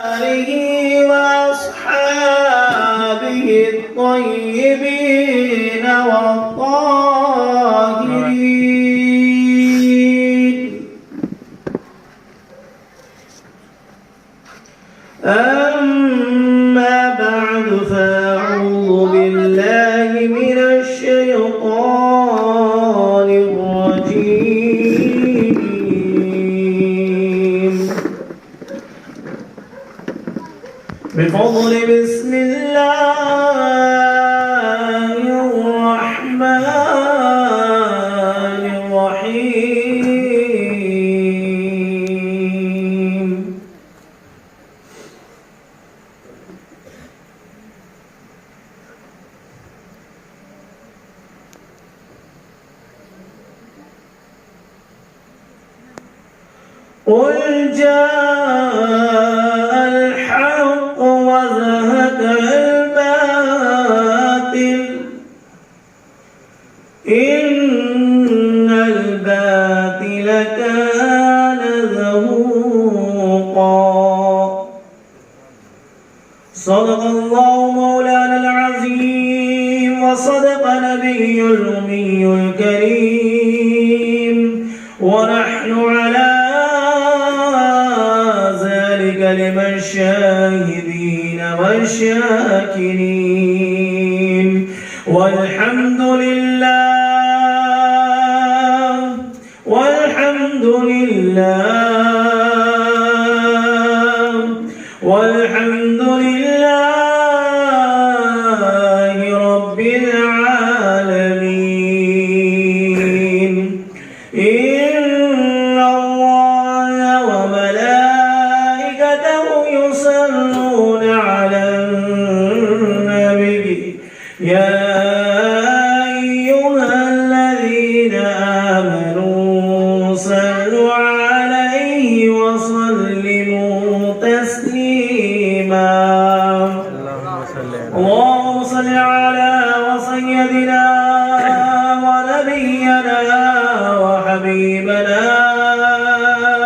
آله وأصحابه الطيبين والطاهرين. أما بعد فأعوذ بالله من الشيطان الرجيم. بفضل بسم الله الرحمن الرحيم. قل جاء الحق وزهق الباطل إن الباطل كان زهوقا. صدق الله مولانا العظيم وصدق نبي الأمي الكريم ونحن على لمن الشاهدين والشاكرين والحمد لله والحمد لله والحمد لله رب العالمين. إن الله وملائكته يصلون على النبي يا أيها الذين آمنوا صلوا عليه وسلموا تسليما. اللهم صل على سيدنا ونبينا وحبيبنا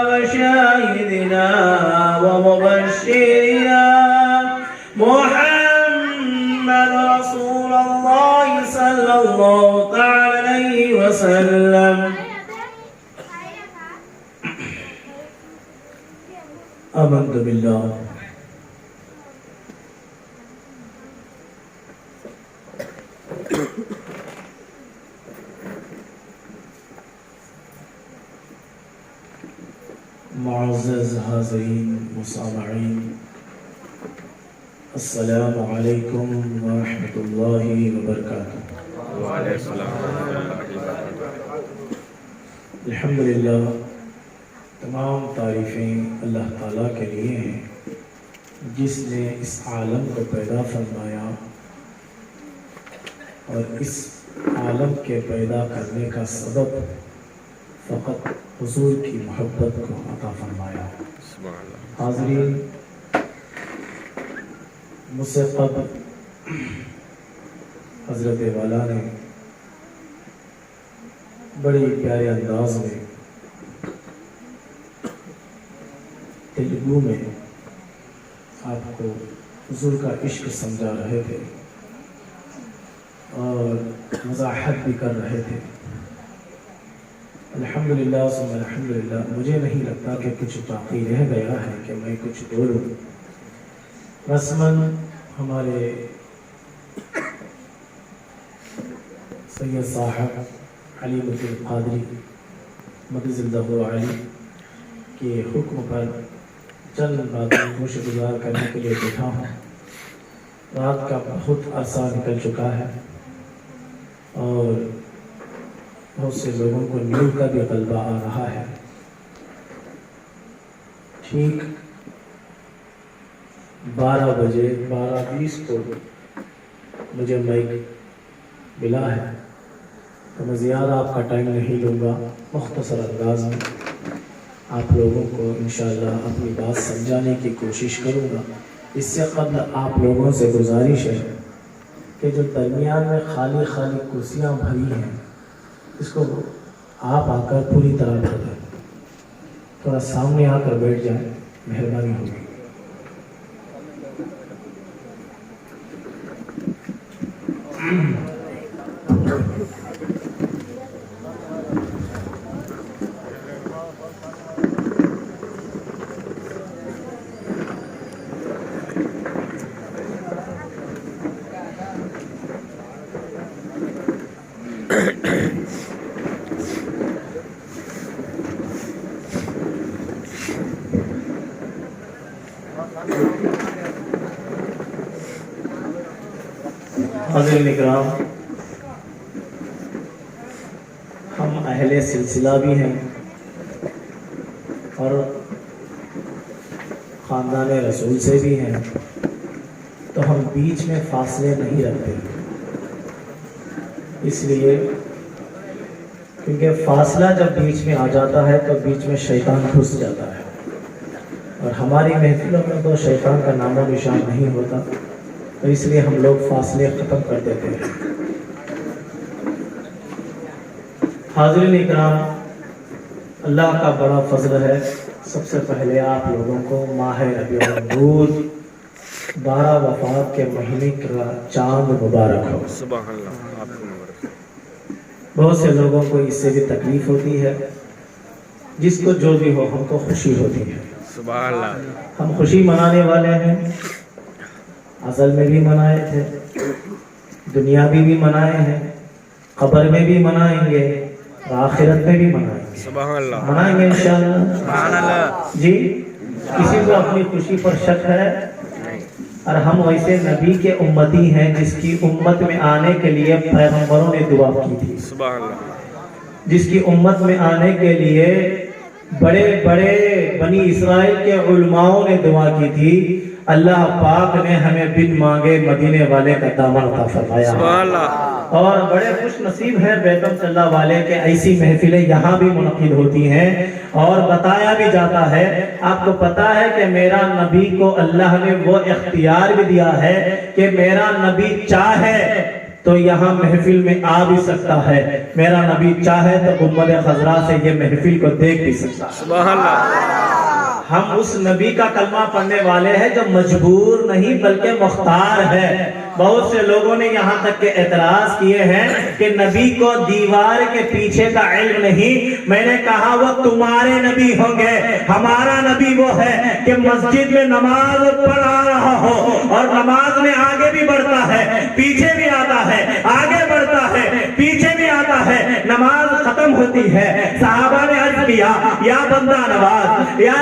وشاهدنا ومبشرنا محمد رسول الله صلى الله تعالى عليه وسلم. آمنت بالله معزز حاضرین مسامعین، السلام علیکم ورحمۃ اللہ وبرکاتہ. الحمدللہ، تمام تعریفیں اللہ تعالیٰ کے لیے ہیں جس نے اس عالم کو پیدا فرمایا اور اس عالم کے پیدا کرنے کا سبب فقط حضور کی محبت کو عطا فرمایا. حاضرین، مجھ سے قبل حضرت والا نے بڑی پیارے انداز میں تیلگو میں آپ کو حضور کا عشق سمجھا رہے تھے اور مزاحت بھی کر رہے تھے. الحمدللہ ثم الحمدللہ، مجھے نہیں لگتا کہ کچھ باقی رہ گیا ہے کہ میں کچھ بولوں. رسماً ہمارے سید صاحب علی القادری مدد زندہ علی کے حکم پر چند باتیں گوش گزار کرنے کے لیے بیٹھا ہوں. رات کا بہت عرصہ نکل چکا ہے اور بہت سے لوگوں کو نیند کا بھی غلبہ آ رہا ہے. ٹھیک 12 بجے 12:20 کو مجھے مائک ملا ہے تو میں زیادہ آپ کا ٹائم نہیں لوں گا. مختصر انداز میں آپ لوگوں کو انشاءاللہ اپنی بات سمجھانے کی کوشش کروں گا. اس سے قبل آپ لوگوں سے گزارش ہے کہ جو درمیان میں خالی کرسیاں بھری ہیں اس کو آپ آ کر پوری طرح بھر دیں. تھوڑا سامنے آ کر بیٹھ جائیں، مہربانی ہوگی. حاضرین اکرام، ہم اہل سلسلہ بھی ہیں اور خاندان رسول سے بھی ہیں، تو ہم بیچ میں فاصلے نہیں رکھتے، اس لیے کیونکہ فاصلہ جب بیچ میں آ جاتا ہے تو بیچ میں شیطان گھس جاتا ہے، اور ہماری محفلوں میں تو شیطان کا نام و نشان نہیں ہوتا، تو اس لیے ہم لوگ فاصلے ختم کر دیتے ہیں۔ حاضرین اکرام، اللہ کا بڑا فضل ہے، سب سے پہلے آپ لوگوں کو ماہ ربیع النور 12 وفات کے مہینے کا چاند مبارک ہو۔ سبحان اللہ، آپ کو مبارک۔ بہت سے لوگوں کو اس سے بھی تکلیف ہوتی ہے، جس کو جو بھی ہو ہم کو خوشی ہوتی ہے۔ سبحان اللہ، ہم خوشی منانے والے ہیں، ازل میں بھی منائے تھے، دنیا بھی منائے ہیں، قبر میں بھی منائیں گے، اور آخرت میں بھی منائیں گے۔ سبحان اللہ، منائیں گے انشاءاللہ۔ سبحان اللہ۔ جی، کسی کو اپنی خوشی پر شک ہے؟ اور ہم ویسے نبی کے امتی ہیں جس کی امت میں آنے کے لیے پیغمبروں نے دعا کی تھی، سبحان اللہ، جس کی امت میں آنے کے لیے بڑے بڑے بنی اسرائیل کے علماؤں نے دعا کی تھی، اللہ پاک نے ہمیں بن مانگے مدینے والے کا دامن عطا فرمایا۔ سبحان اللہ، اور بڑے خوش نصیب ہیں بیگم صلی اللہ والے کے ایسی محفلیں یہاں بھی منعقد ہوتی ہیں، اور بتایا بھی جاتا ہے، آپ کو پتا ہے کہ میرا نبی کو اللہ نے وہ اختیار بھی دیا ہے کہ میرا نبی چاہے تو یہاں محفل میں آ بھی سکتا ہے، میرا نبی چاہے تو گنبد خضرا سے یہ محفل کو دیکھ بھی سکتا ہے۔ سبحان اللہ، ہم اس نبی کا کلمہ پڑھنے والے ہیں جو مجبور نہیں بلکہ مختار ہے۔ بہت سے لوگوں نے یہاں تک کہ اعتراض کیے ہیں کہ نبی کو دیوار کے پیچھے کا علم نہیں۔ میں نے کہا وہ تمہارے نبی ہوں گے، ہمارا نبی وہ ہے کہ مسجد میں نماز پڑھا رہا ہو اور نماز میں آگے بھی بڑھتا ہے، پیچھے بھی آتا ہے، آگے بڑھتا ہے، پیچھے بھی آتا ہے، نماز ختم ہوتی ہے۔ صحابہ نے عرض کیا، یا بندہ نواز، یا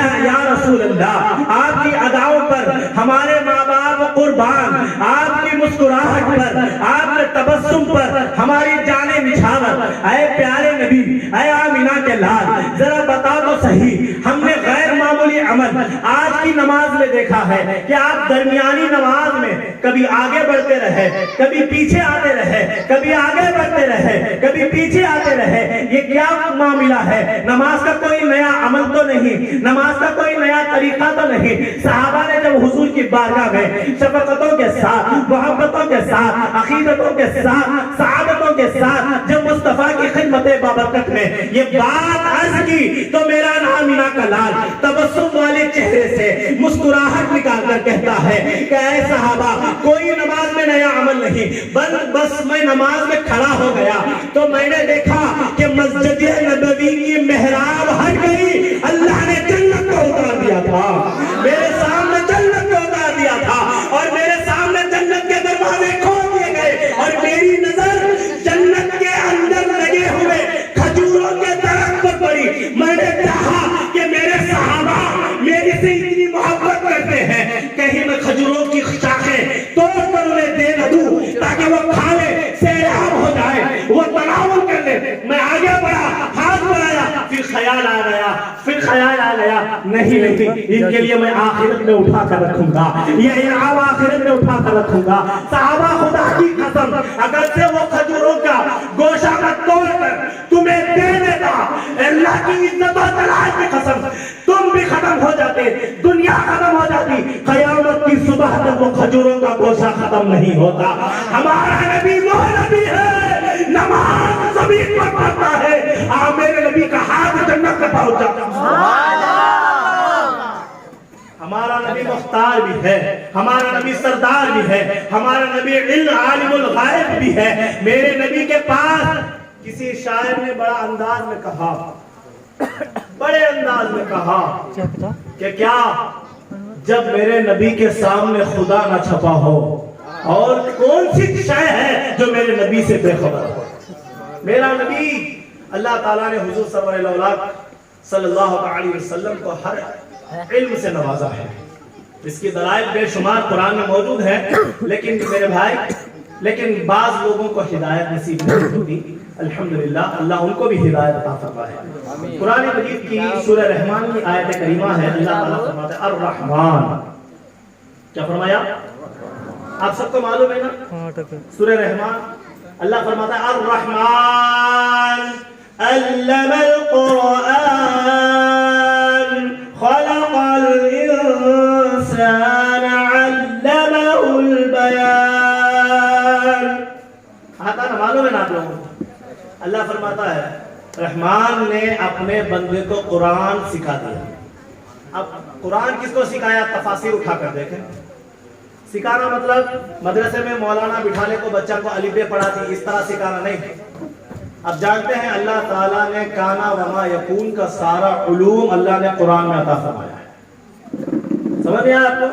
رسول اللہ، آپ کی اداؤں پر ہمارے ماں باپ قربان، آپ کی مسکراہٹ پر، آپ کے تبسم پر ہماری جانیں نچھاور۔ اے پیارے نبی، اے آمینہ کے لال، ذرا بتا تو صحیح، ہم نے غیر معمولی عمل آج کی نماز میں دیکھا ہے کہ آپ درمیانی نماز میں کبھی آگے بڑھتے رہے، کبھی پیچھے آتے رہے، کبھی آگے بڑھتے رہے، کبھی پیچھے آتے رہے، یہ کیا معاملہ ہے؟ نماز کا کوئی نیا عمل تو نہیں، نماز کا کوئی نیا طریقہ تو نہیں۔ صحابہ نے جب حضور کی بارگاہ میں شفقتوں کے ساتھ، محبتوں کے ساتھ، عقیدتوں کے ساتھ، سعادتوں کے ساتھ جب مصطفیٰ کی خدمت بابرکت میں یہ بات عرض کی تو میرا آمینہ کا لال تبسم والے چہرے سے مسکراہٹ نکال کر کہتا ہے کہ اے صحابہ، کوئی نماز میں نیا عمل نہیں، بس میں نماز میں کھڑا ہو گیا تو میں نے دیکھا کہ مسجد نبوی کی محراب ہٹ گئی، اللہ نے جنت کو اتار دیا تھا، میرے سامنے جنت کو اتار دیا تھا، اور میرے سامنے جنت کے دروازے کھول دیے گئے، اور میری نظر جنت کے اندر لگے ہوئے کھجوروں کے درخت پر پڑی۔ میں نے چاہا کہ میرے صحابہ میری سے اتنی محبت کرتے ہیں، کہیں میں کھجوروں کی شاخیں توڑ کر انہیں دے نہ دوں تاکہ وہ کھا لے، سیراب ہو جائے، وہ تناول کر لے۔ میں آگے بڑھا، ہاتھ بڑھایا، پھر خیال آ گیا نہیں ان کے لیے میں آخرت میں اٹھا کر رکھوں گا، یہ انعام آخرت میں اٹھا کر رکھوں گا۔ صحابہ خدا کی قسم، اگر سے وہ کھجوروں کا گوشہ کا توڑ کر تمہیں دے دیتا، اللہ کی عزت و جلال کی قسم، تم بھی ختم ہو جاتے، دنیا ختم ہو جاتی، قیامت کی صبح تک وہ کھجوروں کا گوشہ ختم نہیں ہوتا۔ ہمارا نبی وہ نبی ہے، نماز زمین پر پڑھتا ہے، میرے نبی کا ہاتھ جنت میں پہنچ جاتا۔ ہمارا نبی مختار بھی ہے، ہمارا نبی سردار بھی ہے، ہمارا نبی عالم الغائب بھی ہے۔ میرے نبی کے پاس کسی شاعر نے بڑا انداز میں کہا، بڑے انداز میں کہا کہ کیا جب میرے نبی کے سامنے خدا نہ چھپا ہو، اور کون سی شے ہے جو میرے نبی سے بے خبر ہو۔ میرا نبی، اللہ تعالیٰ نے حضور صلی اللہ علیہ وسلم کو ہر علم سے نوازا ہے۔ اس کی دلائل بے شمار قرآن میں موجود ہے، لیکن میرے بھائی، لیکن بعض لوگوں کو ہدایت نصیب نہیں ہوتی۔ الحمدللہ اللہ ان کو بھی ہدایت عطا فرمائے۔ قرآن مجید کی سورہ رحمان کی آیت کریمہ ہے، اللہ تعالیٰ فرماتا ہے الرحمن، کیا فرمایا؟ آپ سب کو معلوم ہے نا سورہ رحمان؟ اللہ فرماتا ہے الرحمن علم القرآن خلق الانسان علمه البیان۔ آتا نا، معلوم ہے نا آپ لوگوں کو؟ اللہ فرماتا ہے رحمان نے اپنے بندے کو قرآن سکھا دیا۔ اب قرآن کس کو سکھایا؟ تفاسیر اٹھا کر دیکھیں۔ سکھانا مطلب مدرسے میں مولانا بٹھانے کو بچہ کو الف ب پڑھاتی، اس طرح سکھانا نہیں۔ اب جانتے ہیں اللہ تعالیٰ نے کانا وما یکون کا سارا علوم اللہ نے قرآن میں عطا فرمایا ہے۔ سمجھ میں آیا آپ کو؟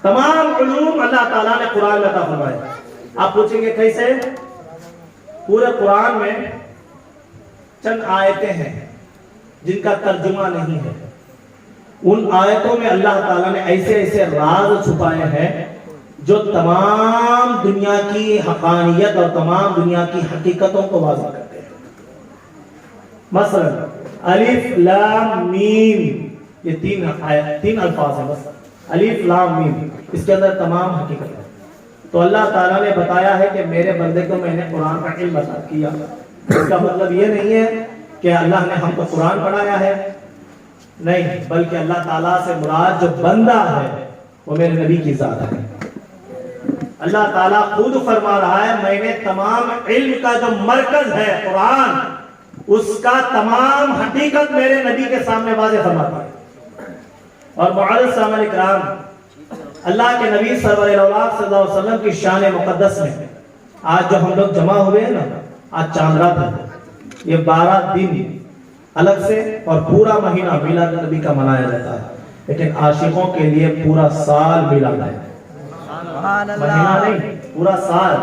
تمام علوم اللہ تعالیٰ نے قرآن میں عطا فرمایا ہے۔ آپ پوچھیں گے کیسے؟ پورے قرآن میں چند آیتیں ہیں جن کا ترجمہ نہیں ہے۔ ان آیتوں میں اللہ تعالیٰ نے ایسے ایسے راز چھپائے ہیں جو تمام دنیا کی حقانیت اور تمام دنیا کی حقیقتوں کو واضح کرتے ہیں۔ مثلا الف لام میم، یہ تین الفاظ ہیں بس، الف لام میم، اس کے اندر تمام حقیقت ہے۔ تو اللہ تعالیٰ نے بتایا ہے کہ میرے بندے کو میں نے قرآن کا علم عطا کیا۔ اس کا مطلب یہ نہیں ہے کہ اللہ نے ہم کو قرآن پڑھایا ہے، نہیں، بلکہ اللہ تعالیٰ سے مراد جو بندہ ہے وہ میرے نبی کی ذات ہے۔ اللہ تعالیٰ خود فرما رہا ہے میں نے تمام علم کا جو مرکز ہے قرآن، اس کا تمام حقیقت میرے نبی کے سامنے واضح فرما دیا۔ اور معزز سامعین کرام، اللہ کے نبی صلی اللہ علیہ وسلم کی شان مقدس میں آج جو ہم لوگ جمع ہوئے ہیں نا، آج چاند رات ہے، یہ 12 دن الگ سے اور پورا مہینہ میلاد نبی کا منایا جاتا ہے، لیکن عاشقوں کے لیے پورا سال میلاد ہے، مہینہ نہیں، پورا سال۔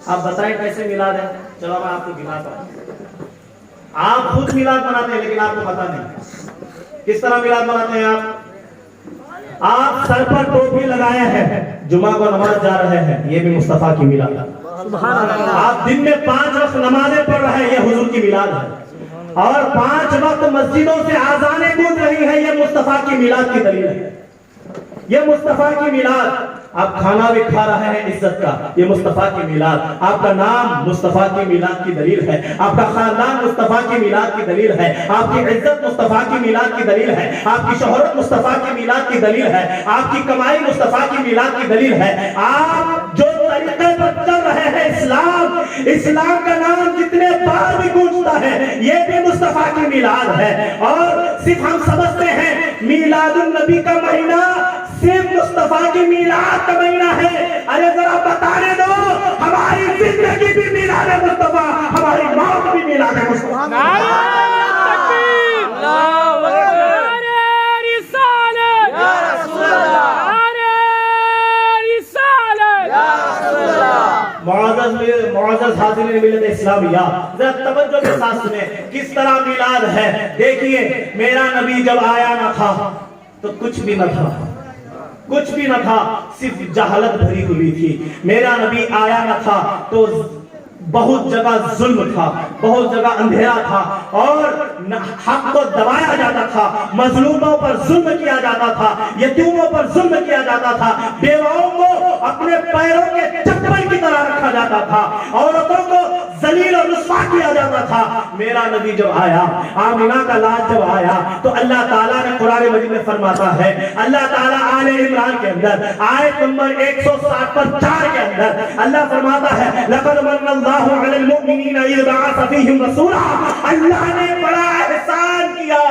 آپ بتائیں کیسے میلاد ہے؟ چلو میں آپ کو گناتا ہوں۔ آپ خود میلاد مناتے ہیں لیکن آپ کو پتہ نہیں کس طرح میلاد مناتے ہیں۔ آپ سر پر ٹوپی لگائے ہیں، جمعہ کو نماز جا رہے ہیں، یہ بھی مصطفیٰ کی میلاد ہے۔ آپ دن میں 5 وقت نمازیں پڑھ رہے ہیں، یہ حضور کی میلاد ہے۔ اور 5 وقت مسجدوں سے آذانیں گونج رہی ہیں، یہ مصطفیٰ کی میلاد کی دلیل ہے، یہ مصطفیٰ کی میلاد۔ آپ کھانا بھی کھا رہے ہیں عزت کا، یہ مصطفیٰ کی میلاد۔ آپ کا نام مصطفیٰ کی میلاد کی دلیل ہے، آپ کا خاندان مصطفیٰ کی میلاد کی دلیل ہے، آپ کی عزت مصطفیٰ کی میلاد کی دلیل ہے، آپ کی شہرت مصطفیٰ کی میلاد کی دلیل ہے، آپ کی کمائی مصطفیٰ کی میلاد کی دلیل ہے۔ آپ جو طریقے پر چل رہے ہیں اسلام کا نام جتنے بار بھی گونجتا ہے، یہ بھی مصطفیٰ کی میلاد ہے۔ اور صرف ہم سمجھتے ہیں میلاد النبی کا مہینہ صرف مصطفیٰ کی میلاد کا مہینہ ہے، ارے ذرا بتانے دو، ہماری زندگی بھی میلاد مصطفیٰ، ہماری موت بھی میلاد مصطفیٰ۔ معزز حاضرین ملت اسلامیہ، ذرا توجہ کے ساتھ سنیں کس طرح میلاد ہے۔ دیکھیے میرا نبی جب آیا نہ تھا تو کچھ بھی نہ تھا، کچھ بھی نہ تھا، صرف جہالت بھری ہوئی تھی۔ میرا نبی آیا نہ تھا تو بہت جگہ ظلم تھا، بہت جگہ اندھیرا تھا، اور حق کو دبایا جاتا تھا، مظلوموں پر ظلم کیا جاتا تھا، یتیموں پر ظلم کیا جاتا تھا، بیواؤں کو اپنے پیروں کے چپل کی طرح رکھا جاتا تھا، عورتوں کو ذلیل اور رسوا کیا جاتا تھا۔ میرا نبی جب آیا، آمنہ کا لال جب آیا، تو اللہ تعالیٰ نے قرآن مجید میں فرماتا ہے، اللہ تعالیٰ آل عمران کے اندر آیت نمبر 160 پر 4 کے اندر اللہ فرماتا ہے لَقَدْ مَنَّ اللَّهُ عَلَى الْمُؤْمِنِينَ إِذْ بَعَثَ فِيهِمْ رَسُولًا، اللہ نے بڑا احسان کیا۔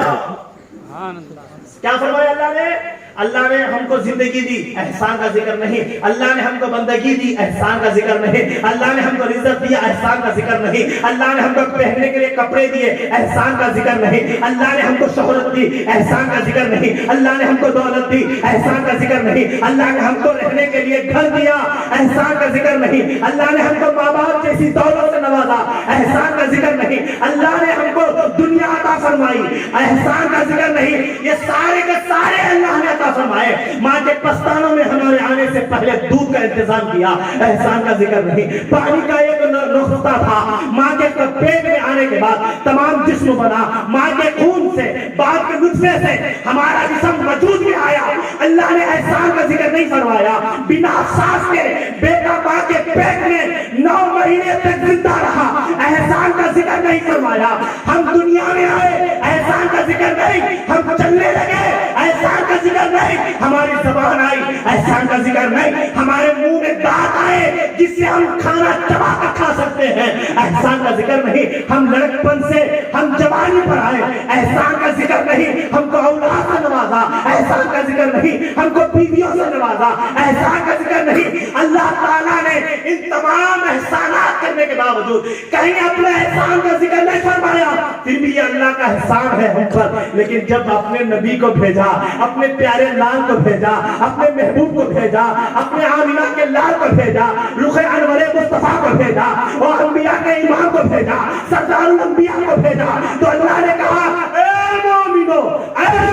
کیا فرمایا اللہ نے؟ اللہ نے ہم کو زندگی دی، احسان کا ذکر نہیں. اللہ نے ہم کو بندگی دی، احسان کا ذکر نہیں. اللہ نے ہم کو رزق دیا، احسان کا ذکر نہیں. اللہ نے ہم کو پہننے کے لیے کپڑے دیے، احسان کا ذکر نہیں. اللہ نے ہم کو شہرت دی، احسان کا ذکر نہیں. اللہ نے ہم کو دولت دی، احسان کا ذکر نہیں. اللہ نے ہم کو رہنے کے لیے گھر دیا، احسان کا ذکر نہیں. اللہ نے ہم کو ماں باپ جیسی دولت سے نوازا، احسان کا ذکر نہیں. اللہ نے ہم کو دنیا عطا فرمائی، احسان کا ذکر نہیں. یہ سارے کے سارے اللہ نے عطا فرمائے. ماں کے پستانوں میں ہمارے آنے سے پہلے دودھ کا انتظام کیا، احسان کا ذکر نہیں. پانی کا ایک نقطہ تھا، ماں کے پیٹ میں آنے کے بعد تمام جسم بنا. ماں کے خون سے، باپ کے نطفے سے ہمارا جسم وجود میں آیا. اللہ نے احسان کا ذکر نہیں فرمایا. بنا سانس کے بیٹا ماں کے پیٹ میں 9 مہینے تک زندہ رہا، احسان کا ذکر نہیں فرمایا. ہم دنیا میں آئے، احسان کا ذکر نہیں. ہم چلنے لگے، احسان کا ذکر نہیں. ہماری زبان آئی، احسان کا ذکر نہیں. ہمارے منہ میں دانت آئے جس سے ہم کھانا چبا کر کھا سکتے ہیں، احسان کا ذکر نہیں. ہم لڑکپن سے ہم جوانی پر آئے، احسان کا ذکر نہیں. ہم کو اولاد سے نوازا، احسان کا ذکر نہیں. ہم کو بیویوں سے نوازا، احسان کا ذکر نہیں. اللہ تعالیٰ نے ان تمام احسانات کرنے کے باوجود کہیں اپنے احسان کا ذکر نہیں فرمایا. پھر بھی یہ اللہ کا احسان ہے ہم پر. لیکن جب اپنے نبی کو بھیجا، اپنے پیارے لال کو بھیجا، اپنے محبوب کو بھیجا، اپنے آمینہ کے لال کو بھیجا، رخ انور مصطفیٰ کو بھیجا، اور انبیاء کے امام کو بھیجا، سردار الانبیاء کو بھیجا، تو اللہ نے کہا اے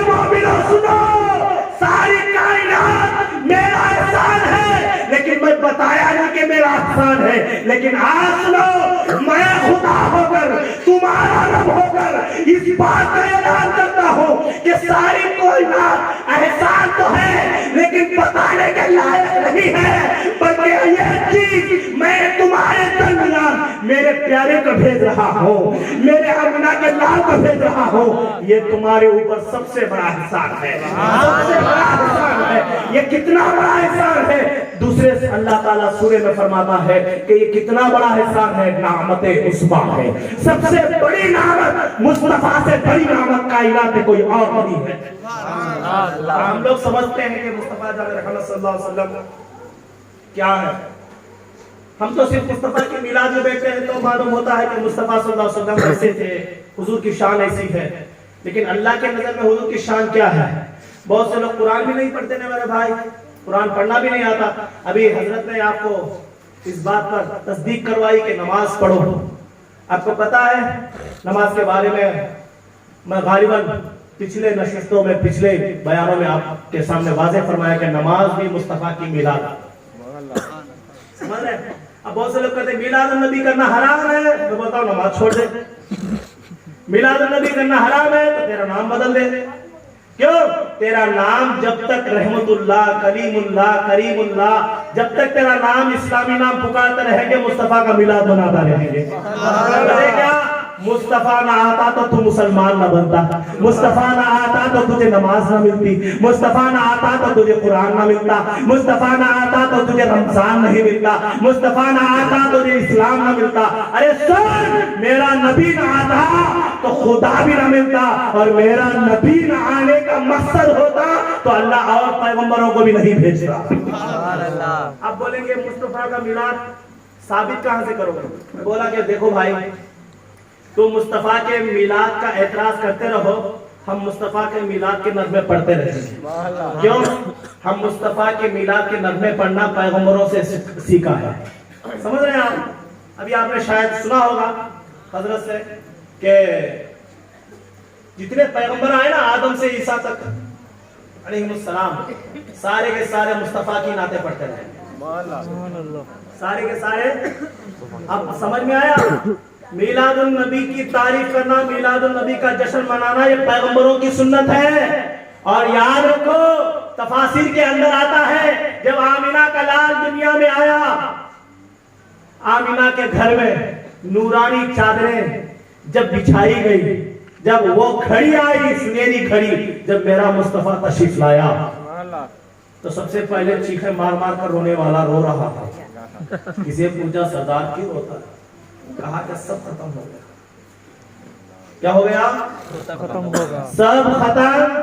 مومنو سنو، ساری کائنات میرا احسان ہے. لیکن میں بتایا نہیں کہ میرا احسان ہے. لیکن آج سنو، میں خدا ہو کر، تمہارا رب ہو کر اس بات کا اعلان کرتا ہوں کہ ساری کائنات احسان تو ہے لیکن بتانے کے لائق نہیں ہے. بلکہ یہ چیز میں تمہارے درمیان میرے پیارے کو بھیج رہا ہوں، میرے آمنہ کے لال کو بھیج رہا ہوں. یہ تمہارے اوپر سب سے بڑا احسان ہے، سب سے بڑا احسان ہے. یہ کتنا بڑا احسان ہے. دوسرے سے اللہ تعالیٰ سورہ میں فرماتا ہے کہ یہ کتنا بڑا احسان ہے، نعمت عظمیٰ ہے. سب سے بڑی نعمت، مصطفیٰ سے بڑی نعمت کائنات میں کوئی اور نہیں ہے. ہم لوگ سمجھتے ہیں کہ مصطفیٰ جان رحمت صلی اللہ علیہ وسلم کیا ہے. ہم تو صرف مصطفیٰ کی میلاد میں بیٹھتے ہیں تو معلوم ہوتا ہے کہ مصطفیٰ صلی اللہ علیہ وسلم ایسے تھے، حضور کی شان ایسی ہے. لیکن اللہ کے نظر میں حضور کی شان کیا ہے؟ بہت سے لوگ قرآن بھی نہیں پڑھتے ہیں میرے بھائی، قرآن پڑھنا بھی نہیں آتا. ابھی حضرت نے آپ کو اس بات پر تصدیق کروائی کہ نماز پڑھو. آپ کو پتا ہے نماز کے بارے میں غالباً پچھلے نشستوں میں، پچھلے بیانوں میں آپ کے سامنے واضح فرمایا کہ نماز بھی مصطفیٰ کی میلاد. سمجھ رہے ہیں؟ اب بہت سے لوگ کہتے ہیں میلاد النبی کرنا حرام ہے. میں بولتا ہوں نماز چھوڑ دے. میلاد النبی کرنا حرام ہے تو تیرا نام بدل دے. کیوں؟ تیرا نام جب تک رحمت اللہ، کلیم اللہ، کریم اللہ، جب تک تیرا نام اسلامی نام پکارتے رہیں گے، مصطفیٰ کا میلاد مناتا رہیں گے. کیا مصطفیٰ نہ آتا تو تو مسلمان نہ بنتا، مصطفیٰ نہ آتا تو تجھے نماز نہ ملتی، مصطفیٰ نہ آتا تو تجھے قرآن نہ ملتا، مصطفیٰ نہ آتا تو تجھے رمضان نہیں ملتا، مصطفیٰ نہ آتا تو تجھے اسلام نہ ملتا. ارے سن، میرا نبی نہ آتا تو خدا بھی نہ ملتا، اور میرا نبی نہ آنے کا مقصد ہوتا تو اللہ اور پیغمبروں کو بھی نہیں بھیجتا. اب بولیں گے مصطفیٰ کا میلاد ثابت کہاں سے کرو گے؟ بولا کہ دیکھو بھائی، تو مصطفیٰ کے میلاد کا اعتراض کرتے رہو، ہم مصطفیٰ کے میلاد کے نغمے پڑھتے رہیں گے. کیوں؟ ہم مصطفیٰ کے میلاد کے نغمے پڑھنا پیغمبروں سے سیکھا ہے. سمجھ رہے ہیں آپ؟ ابھی آپ نے شاید سنا ہوگا حضرت سے کہ جتنے پیغمبر آئے نا آدم سے عیسیٰ تک علیہ السلام، سارے کے سارے مصطفیٰ کی نعتیں پڑھتے رہے. سارے کے سارے. اب سمجھ میں آیا؟ میلاد النبی کی تعریف کرنا، میلاد النبی کا جشن منانا، یہ پیغمبروں کی سنت ہے. اور یاد رکھو تفاسیر کے اندر آتا ہے جب آمینہ کا لال دنیا میں آیا، آمینہ کے گھر میں نورانی چادریں جب بچھائی گئی، جب وہ گھڑی آئی، سنہری گھڑی، جب میرا مصطفیٰ تشریف لایا تو سب سے پہلے چیخیں مار مار کر رونے والا رو رہا تھا. کسے پوچھا سردار کیوں روتا ہے؟ کہا کہ سب ختم ہو گیا. کیا ہو گیا؟ ختم ہو گیا. سب ختم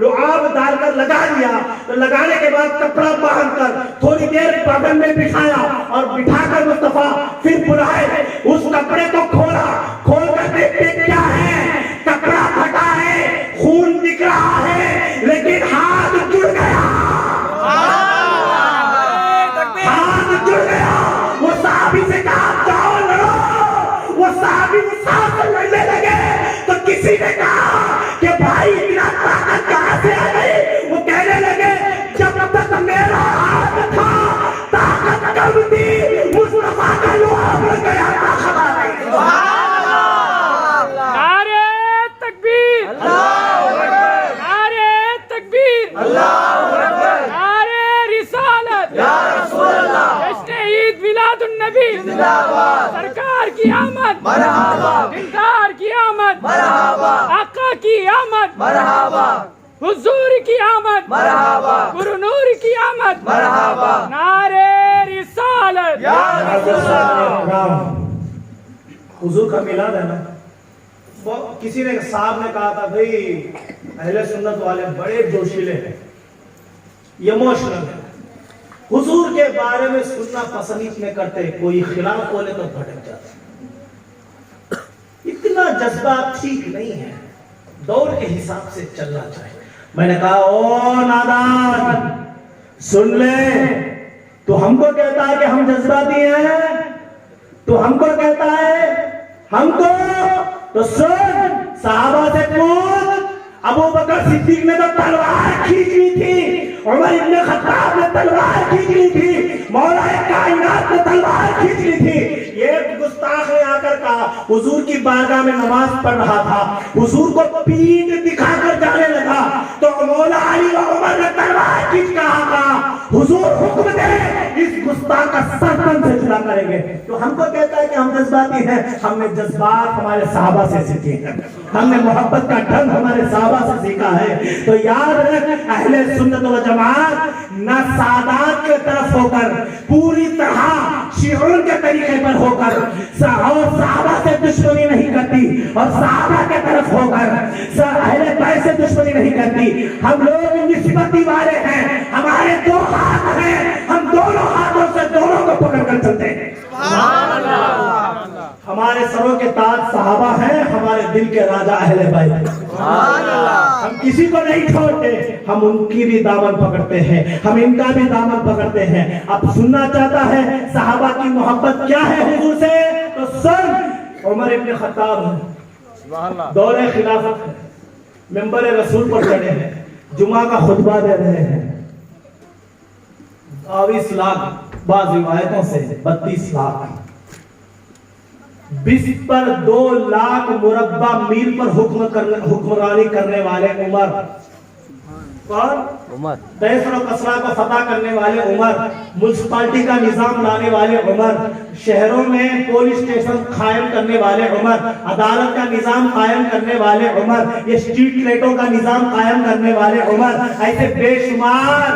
لعاب ڈال کر لگا دیا، تو لگانے کے بعد کپڑا باندھ کر تھوڑی دیر بغل میں بٹھایا اور بٹھا کر مصطفیٰ پھر بلائے، اس کپڑے کو کھولا، کھول کر دیکھتے کیا ہے، کپڑا پھٹا ہے، خون دکھ رہا ہے، لیکن ہاتھ جڑ گیا، ہاتھ جڑ گیا۔ وہ صحابی سے کہا جاؤ لڑو، وہ صحابی ساتھ لڑنے لگے تو کسی نے کہا کہ بھائی اتنا طاقت کہاں سے آ گئی؟ وہ کہنے لگے جب تک میرا ہاتھ تھا طاقت کم تھی، مصطفیٰ کا لعاب لگ گیا طاقت آ گئی۔ نعرہ تکبیر، نعرہ تکبیر، نعرہ رسالت، جشن عید میلاد النبی، سرکار کی آمد، دلدار کی آمد، آقا کی آمد، حضور کی آمد، گرو نور کی آمد، نعرہ رسالت۔ حضور کا میلاد ہے نا، کسی نے صاحب نے کہا تھا بھئی اہل سنت والے بڑے جوشیلے ہیں، ایموشنل ہیں، حضور کے بارے میں سننا پسند نہیں کرتے، کوئی خلاف بولے تو بھٹک جاتے، اتنا جذبہ ٹھیک نہیں ہے، دور کے حساب سے چلنا چاہیے۔ میں نے کہا او نادان سن لے، تو ہم کو کہتا ہے کہ ہم جذباتی ہیں، تو ہم کو کہتا ہے ہم کو، تو سن صحابہ سے پوچھ، ابو بکر صدیق نے تو تلوار کھینچ لی تھی، عمر ابن خطاب نے تلوار کھینچ لی تھی، مولا کائنات نے تلوار کھینچ لی تھی۔ یہ گستاخ نے آ کر کہا، حضور کی بارگاہ میں نماز پڑھ رہا تھا، حضور کو پیٹ دکھا کر جانے لگا تو مولا علی و عمر نے تلوار کھینچ کہا حضور حکم دے اس گستاخ کا سر تن سے جدا کریں گے۔ تو ہم کو کہتا ہے کہ ہم جذباتی ہیں، ہم نے جذبات ہمارے صحابہ سے سیکھے ہیں، ہم نے محبت کا ڈھنگ ہمارے صحابہ سے سیکھا ہے۔ تو یاد رکھ اہل سنت و جماعت نہ سادات کے طرف ہو کر، پوری طرح شیعوں کے طریقے پر ہو کر، اور صحابہ سے دشمنی نہیں کرتی، اور صحابہ کے طرف ہو کر اہل بیت سے دشمنی نہیں کرتی۔ ہم لوگ نسبتی والے ہیں، ہمارے دو ہاتھ ہیں، ہم دونوں ہاتھوں سے دونوں کو پکڑ کر چلتے ہیں۔ ہمارے سروں کے تاج صحابہ ہیں، ہمارے دل کے راجہ اہل بیت، ہم کسی کو نہیں چھوڑتے، ہم ان کی بھی دامن پکڑتے ہیں، ہم ان کا بھی دامن پکڑتے ہیں۔ اب سننا چاہتا ہے صحابہ کی محبت کیا ہے حضور سے، تو سن عمر ابن خطاب دور خلافت ہے، منبر رسول پر چڑھے ہیں، جمعہ کا خطبہ دے رہے ہیں، 22 لاکھ بعض روایتوں سے 32 لاکھ بسپر 2 لاکھ مربع میل پر حکمرانی کرنے والے عمر، کیسر و کسرا کو فتح کرنے والے عمر، مونسپلٹی کا نظام لانے والے عمر، شہروں میں پولیس اسٹیشن قائم کرنے والے عمر، عدالت کا نظام قائم کرنے والے عمر، یہ اسٹریٹ لائٹوں کا نظام قائم کرنے والے عمر، ایسے بے شمار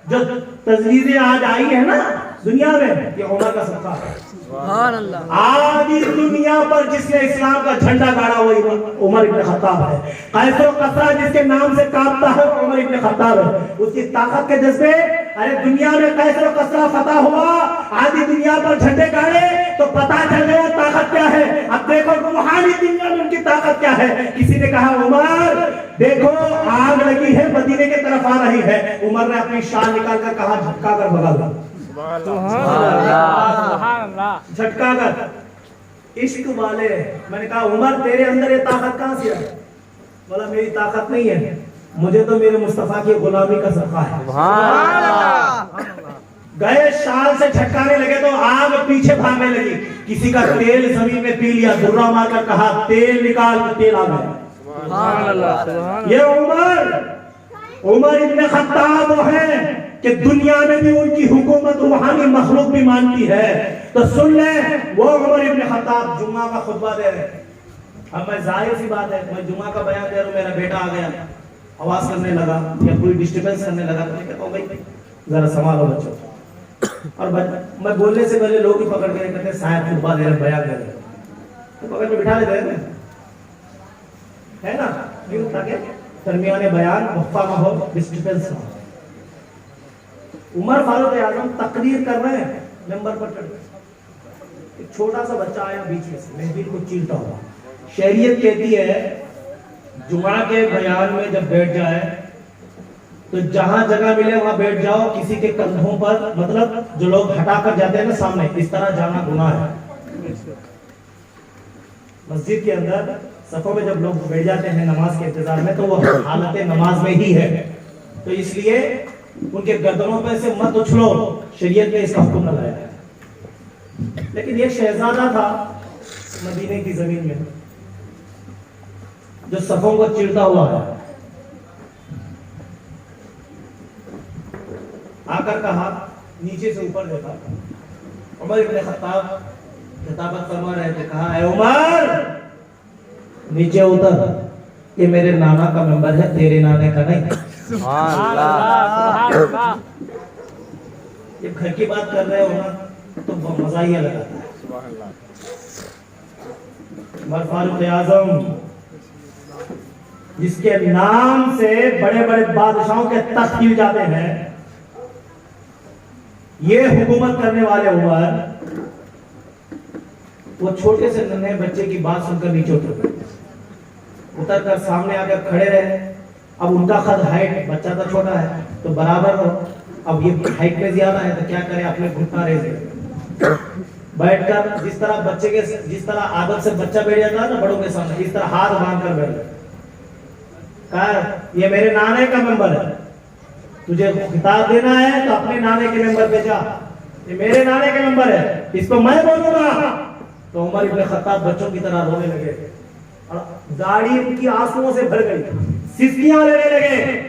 جو تجویزیں آج آئی ہیں نا دنیا میں، یہ عمر کا صدقہ ہے۔ آج اس دنیا پر جس نے اسلام کا جھنڈا گاڑا وہ عمر ابن خطاب ہے۔ قیصر و کسریٰ جس کے نام سے کانپتا ہے وہ عمر ابن خطاب ہے۔ اس کی طاقت کے جذبے، ارے دنیا میں قیصر و کسریٰ فتح ہوا، آدھی دنیا پر جھنڈے گاڑے تو پتہ چل گیا طاقت کیا ہے۔ اب دیکھو روحانی دنیا میں ان کی طاقت کیا ہے۔ کسی نے کہا عمر دیکھو آگ لگی ہے مدینے کی طرف آ رہی ہے، عمر نے اپنی شال نکال کر کہا جھٹکا کر بھگا دو، جھٹکا کر۔ عشق والے، میں نے کہا عمر تیرے اندر یہ طاقت کہاں سے آئی؟ بولا میری طاقت نہیں ہے، مجھے تو میرے مصطفیٰ کی غلامی کا صدقہ ہے۔ گئے شال سے جھٹکانے لگے تو آگ پیچھے بھاگنے لگی، کسی کا تیل زمین میں پی لیا، درہ مار کر کہا تیل نکال، تیل آ گیا۔ یہ عمر ابن خطاب وہ ہیں کہ دنیا میں بھی ان کی حکومت روحانی مخلوق بھی مانتی ہے۔ تو سن لیں وہ عمر ابن خطاب جمعہ کا خطبہ دے رہے ہیں۔ اب میں ظاہر سی بات ہے، میں جمعہ کا بیان دے رہا ہوں، میرا بیٹا آ گیا آواز کرنے لگا یا کوئی ڈسٹربنس کرنے لگا تو میں کہتا ہوں بھائی ذرا سنبھالو بچوں، اور میں بولنے سے پہلے لوگ ہی پکڑ کے کہتے ہیں صاحب خطبہ دے رہے بیان دے رہے، تو پکڑ کے بٹھا لیتے ہیں ہے نا، نہیں اٹھا کے درمیان بیان وقفہ نہ ہو، ڈسٹربنس نہ ہو۔ عمر فاروق اعظم تقریر کر رہے ہیں ممبر پر چڑھ کے، ایک چھوٹا سا بچہ آیا بیچ میں سے محفل کو چیرتا ہوا۔ شریعت کہتی ہے جمعہ کے بیان میں جب بیٹھ جائے تو جہاں جگہ ملے وہاں بیٹھ جاؤ، کسی کے کندھوں پر، مطلب جو لوگ ہٹا کر جاتے ہیں نا سامنے، اس طرح جانا گناہ ہے۔ مسجد کے اندر صفوں میں جب لوگ بیٹھ جاتے ہیں نماز کے انتظار میں تو وہ حالت نماز میں ہی ہے، تو اس لیے ان کے گردنوں پہ سے مت اچھلو، شریعت نے اس کا حکم نہ لایا ہے۔ لیکن ایک شہزادہ تھا مدینے کی زمین میں جو صفوں کو چیرتا ہوا ہے، آ کر کہا، نیچے سے اوپر دیکھا، عمر ابن خطاب خطابت فرما رہے تھے، کہا اے عمر نیچے اتر، یہ میرے نانا کا ممبر ہے، تیرے نانے کا نہیں۔ سبحان اللہ۔ جب گھر کی بات کر رہے ہو نا تو مزہ ہی لگاتا ہے۔ عمر فاروق اعظم جس کے نام سے بڑے بڑے بادشاہوں کے تخت ہل جاتے ہیں، یہ حکومت کرنے والے عمر، وہ چھوٹے سے ننھے بچے کی بات سن کر نیچے اتر گئے، اتر کر سامنے آ کر کھڑے رہے۔ اب ان کا خد ہائٹ، بچہ تو چھوٹا ہے تو برابر ہو، اب یہ ہائٹ میں زیادہ ہے تو کیا کرے، اپنے گھٹنا ریز دے، بیٹھ کر جس طرح بچے کے جس طرح عادت سے بچہ بیٹھ جاتا ہے نا بڑوں کے سامنے، اس طرح ہاتھ باندھ کر بیٹھ گئے۔ کہا یہ میرے نانے کا ممبر ہے، تجھے خطاب دینا ہے تو اپنے نانے کے ممبر پہ جا، یہ میرے نانے کے ممبر ہے، اس کو میں بولوں گا۔ تو عمر ابن خطاب بچوں کی طرح رونے لگے اور داڑھی ان کی آنسوؤں سے بھر گئی، سسکیاں لینے لگے۔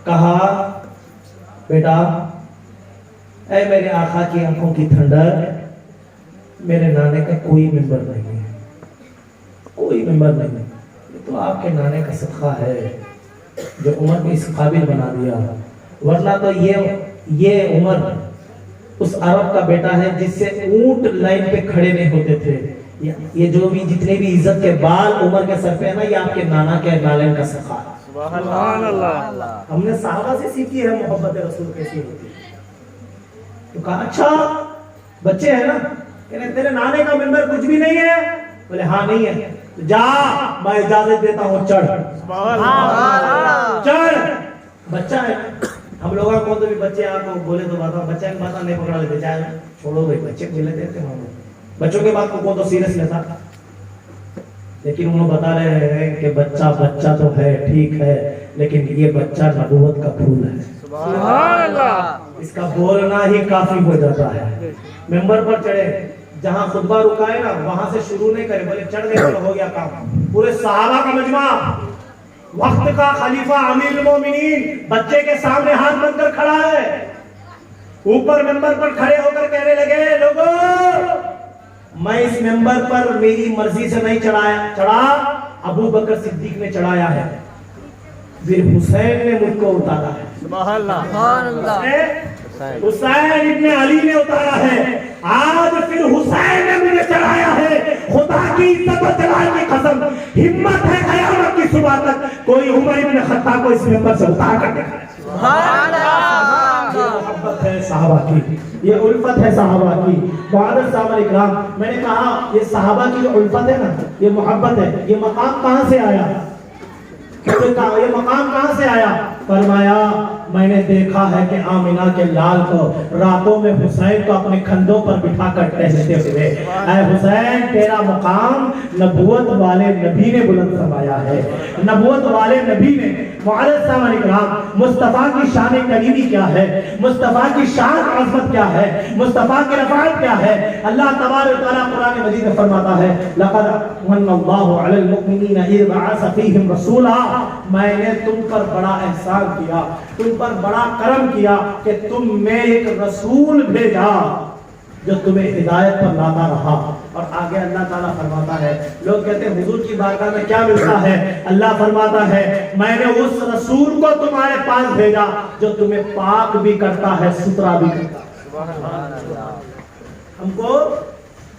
کہا بیٹا اے میرے آقا کی آنکھوں کی ٹھنڈک، میرے نانے کا کوئی ممبر نہیں ہے، کوئی ممبر نہیں ہے، یہ تو آپ کے نانے کا صدقہ ہے جو عمر کو اس قابل بنا دیا، ورنہ تو یہ عمر اس عرب کا بیٹا ہے جس سے اونٹ لائن پہ کھڑے نہیں ہوتے تھے۔ یہ جو بھی جتنے بھی عزت کے بال عمر کے سر پہ ہے نا، یہ آپ کے نانا کے نالین کا صدقہ ہے۔ سبحان اللہ۔ ہم نے صحابہ سے سیکھی ہے محبت رسول کیسی ہوتی ہے۔ تو کہا اچھا بچے ہیں نا، کہنے تیرے نانے کا ممبر کچھ بھی نہیں ہے؟ بولے ہاں نہیں ہے، جا میں اجازت دیتا ہوں، چڑھ چڑھ۔ بچہ ہے، ہم لوگوں کو تو بھی بچے آپ کو بولے تو بات، بچہ کی بات نہیں پکڑا لیتے، چاہے چھوڑو بھائی، بچے کو بولے دیتے ہیں، بچوں کے بات کو کون تو سیریس لیتا۔ لیکن انہوں بتا رہے ہیں کہ بچہ تو ہے ٹھیک ہے، لیکن یہ بچہ نبوت کا پھول ہے، سبحان اللہ۔ اس کا بولنا ہی کافی ہو جاتا ہے۔ ممبر پر چڑھے، جہاں خطبہ رکائے نا وہاں سے شروع نہیں کرے، بولے چڑھ گئے ہو گیا کام۔ پورے صحابہ کا مجمع، وقت کا خلیفہ امیر المومنین بچے کے سامنے ہاتھ بن کر کھڑا ہے، اوپر ممبر پر کھڑے ہو کر کہنے لگے لوگوں میں اس ممبر پر میری مرضی سے نہیں چڑھا، ابو بکر صدیق نے چڑھایا ہے، پھر حسین نے مجھ کو اتارا ہے، سبحان اللہ۔ حسین ابن علی نے اتارا ہے، آج پھر حسین نے مجھے چڑھایا ہے۔ خدا کی عزت و جلال کی قسم، ہمت ہے قیامت کی صبح تک کوئی عمر ابن خطاب کو اس ممبر سے اتار کر دکھائے۔ سبحان اللہ۔ یہ محبت ہے صحابہ کی، یہ الفت ہے صحابہ کی۔ معزز صاحب اکرام، میں نے کہا یہ صحابہ کی جو الفت ہے نا، یہ محبت ہے، یہ مقام کہاں سے آیا؟ یہ مقام کہاں سے آیا؟ فرمایا میں نے دیکھا ہے کہ آمینہ کے لال کو راتوں میں حسین کو اپنے کندھوں پر بٹھا کر کہتے ہوئے اے حسین تیرا مقام نبوت والے نبی نے بلند فرمایا ہے، نبوت والے نبی نے۔ معزز سامعین کرام، مصطفیٰ کی شان کریمی کیا ہے، مصطفیٰ کی شان عظمت کیا ہے، مصطفیٰ کی رفعت کیا ہے؟ اللہ تبارک و تعالیٰ قرآن مجید میں فرماتا ہے لقد من اللہ علی المؤمنین اذ بعث فیہم رسولا، میں نے تم پر بڑا احسان کیا، تم پر بڑا کرم کیا کہ تم میں ایک رسول بھیجا جو تمہیں ہدایت پر لاتا رہا۔ اور آگے اللہ تعالیٰ فرماتا ہے، لوگ کہتے ہیں حضور کی بارگاہ میں کیا ملتا ہے؟ اللہ فرماتا ہے میں نے اس رسول کو تمہارے پاس بھیجا جو تمہیں پاک بھی کرتا ہے ستھرا بھی کرتا ہے۔ ہم کو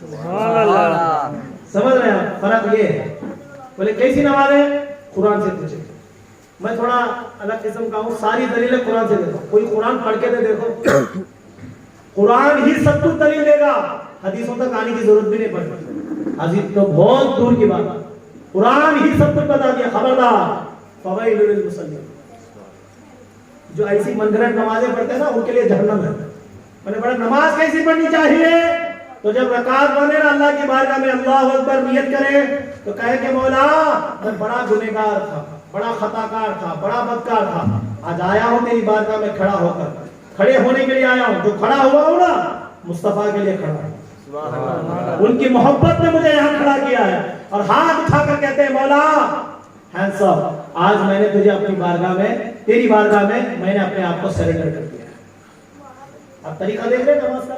سبحان اللہ سمجھ رہے ہیں فرق یہ ہے. بولے کیسی نماز ہے؟ قرآن سے پوچھے. میں تھوڑا الگ قسم کا ہوں, ساری دلیلیں قرآن سے دیتا ہوں. کوئی قرآن پڑھ کے دے دیکھو, قرآن ہی سب کچھ دلیل دے گا, حدیثوں تک آنے کی ضرورت بھی نہیں پڑتی. حدیث تو بہت دور کی بات ہے, قرآن ہی سب کچھ بتا دیا. خبردار فویل للمصلین, جو ایسی من گھڑت نمازیں پڑھتے ہیں نا ان کے لیے جہنم ہے. میں نے پڑھا نماز کیسی پڑھنی چاہیے, تو جب رکعت پڑھے نا اللہ کی بارگاہ میں اللہ اکبر نیت کرے تو کہے کہ مولا میں بڑا گنہگار تھا, بڑا خطا کار تھا, بڑا بدکار تھا, آج آیا ہوں تیری بارگاہ میں کھڑا ہو کر, کھڑے ہونے کے لیے آیا ہوں. جو کھڑا ہوا ہوں نا مصطفیٰ کے لیے کھڑا ہوں, ان کی محبت نے مجھے یہاں کھڑا کیا ہے. اور ہاتھ اٹھا کر کہتے ہیں مولا ہینڈس اپ, آج میں نے تجھے اپنی بارگاہ میں, تیری بارگاہ میں نے اپنے آپ کو سرنڈر کر دیا. اب طریقہ دیکھ رہے نماز کا.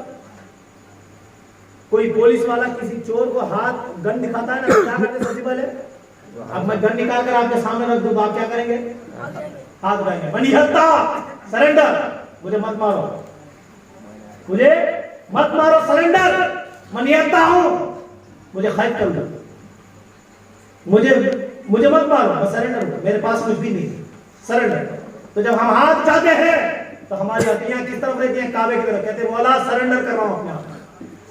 کوئی پولیس والا کسی چور کو ہاتھ گن دکھاتا ہے نا, کیا کرتے سب سے پہلے؟ اب میں گن نکال کر آپ کے سامنے رکھ دوں تو آپ کیا کریں گے؟ ہاتھ اٹھائیں گے. بنی ہتا سرنڈر, مجھے مت مارو, مجھے مت مارو, سرنڈر, میں نہتا ہوں, مجھے خید کر دو, مجھے مت مارو, میں سرنڈر ہوں, میرے پاس کچھ بھی نہیں, سرنڈر. تو جب ہم ہاتھ اٹھاتے ہیں تو ہماری ہتھیلیاں کس طرف رہتی ہیں؟ کعبے کی طرف. کہتے ہیں مولا سرنڈر کر رہا ہوں اپنے آپ.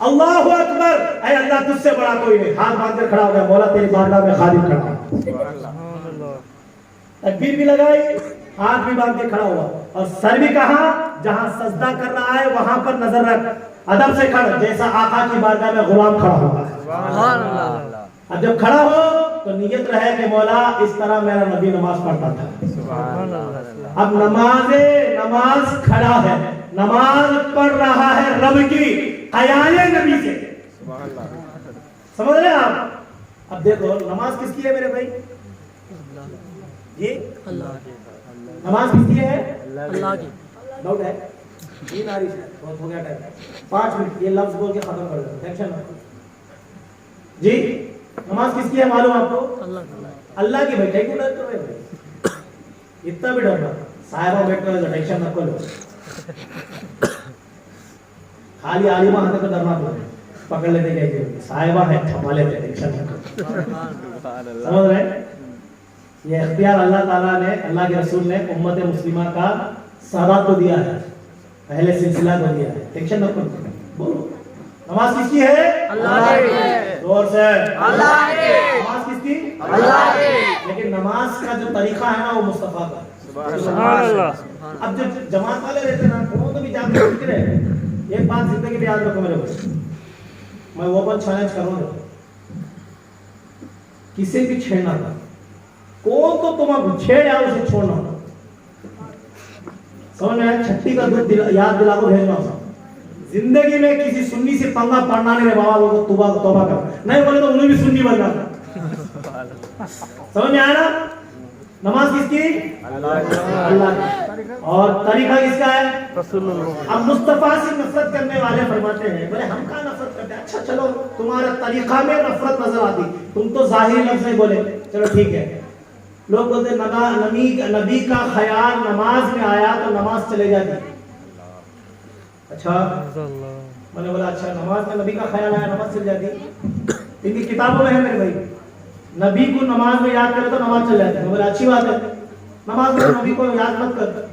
اللہ اکبر, اے اللہ تجھ سے بڑا کوئی نہیں. ہاتھ باندھ کر کھڑا ہو گیا, مولا تیری بارگاہ میں خادم کھڑا ہوں. تکبیر بھی لگائی, ہاتھ بھی باندھ کے کھڑا ہوا, اور سر بھی کہا جہاں سجدہ کر رہا ہے وہاں پر نظر رکھ, ادب سے کھڑ, جیسا آقا کی بارگاہ میں غلام کھڑا ہوگا. سبحان اللہ. اب جب کھڑا ہو تو نیت رہے کہ مولا اس طرح میرا نبی نماز پڑھتا تھا. سبحان اللہ. اب نماز کھڑا ہے, نماز پڑھ رہا ہے رب کی قیام نبی سے. سمجھ رہے ہیں آپ؟ اب دیکھو نماز کس کی ہے میرے بھائی جی؟ نماز کس کی ہے؟ اللہ کی. ڈاؤٹ ہے؟ جی نارش ہے, بہت ہو گیا ٹائم, 5 منٹ یہ لفظ بول کے ختم کر دو, ٹینشن مت. جی نماز کس کی ہے معلوم آپ کو؟ اللہ کی. بھائی کہیں ڈرتے ہوئے بھائی, اتنا بھی ڈرنا, صاحبہ بیٹھتے ہوئے ٹینشن نہ کرو, خالی عالمہ ہاتھ کو ڈرنا تو پکڑ لیتے کہتے ہیں صاحبہ ہے چھپا لیتے, ٹینشن نہ کرو. سمجھ رہے ہیں؟ یہ اختیار اللہ تعالیٰ نے, اللہ کے رسول نے امت مسلمہ کا سادات کو دیا ہے, پہلے سلسلہ کو دیا ہے. ٹینشن نہ کرو, بولو نماز کس کی ہے؟ اللہ کی. زور سے اللہ کی. نماز کس کی؟ اللہ کی. لیکن نماز کا جو طریقہ ہے نا وہ مصطفیٰ کا. سبحان اللہ. اب جو جماعت والے رہتے ہیں نا وہ تو بھی جان کے فکر ہے. ایک بات زندگی میں یاد رکھو میرے بھائی, میں اوپن چیلنج کروں گا, کسی بھی چھیڑنا تھا, کون تو تم چھیڑ یا اسے چھوڑنا ہوگا. سمجھ میں آیا؟ چھٹی کا دودھ یاد دلا کو بھیجنا ہوگا. زندگی میں کسی سنی سے پنگا پڑنا نہیں, بابا لوگوں کو توبہ کر, نہیں بولے تو انہیں بھی سنی بن جاتا. سمجھ میں آیا نا؟ نماز کس کی؟ اللہ کی. اور طریقہ کس کا ہے؟ رسول اللہ. اب مصطفیٰ سے نفرت کرنے والے فرماتے ہیں بولے ہم کہاں نفرت کرتے ہیں, اچھا چلو تمہارا طریقہ میں نفرت نظر آتی, تم تو ظاہری لفظ نہیں بولے, چلو ٹھیک ہے. لوگ بولتے نبی کا خیال نماز میں آیا تو نماز چلے جاتی. اچھا میں نے بولا اچھا نماز میں نبی کا خیال آیا نماز چل جاتی. ان کی کتابوں میں ہے میرے بھائی, نبی کو نماز میں یاد کرے تو نماز چل جاتی. میں بولا اچھی بات ہے, نماز میں نبی کو یاد مت کر,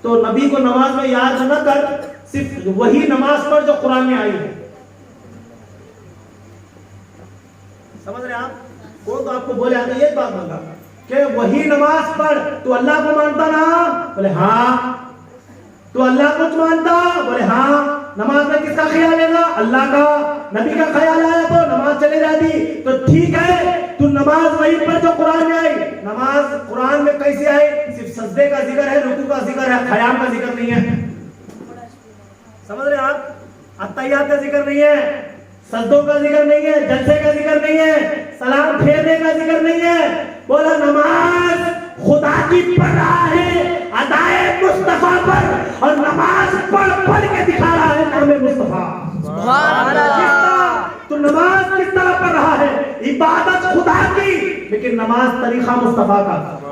تو نبی کو نماز میں یاد نہ کر, صرف وہی نماز پڑھ جو قرآن میں آئی ہے. سمجھ رہے آپ؟ کون تو آپ کو بولے آتا یہ بات بتا کہ وہی نماز پڑھ, تو اللہ کو مانتا نا؟ بولے ہاں. تو اللہ کو مانتا؟ بولے ہاں. نماز میں کس کا خیال ہے نا؟ اللہ کا. نبی کا خیال آیا تو نماز چلے جاتی. تو ٹھیک ہے, تو نماز وہی پر جو قرآن میں آئی. نماز قرآن میں کیسے آئی؟ صرف سجدے کا ذکر ہے, رکوع کا ذکر ہے, قیام کا ذکر نہیں ہے. سمجھ رہے آپ؟ اتحیات کا ذکر نہیں ہے, سجدوں کا ذکر نہیں ہے, جلسے کا ذکر نہیں ہے, سلام پھیرنے کا ذکر نہیں ہے. بولا نماز خدا کی پڑھ رہا ہے ادائے مصطفیٰ پر, اور نماز پڑھ کے دکھا رہا ہے نام مصطفیٰ. سبحان اللہ. تو نماز کس طرح پڑھ رہا ہے؟ عبادت خدا کی, لیکن نماز طریقہ مصطفیٰ کا.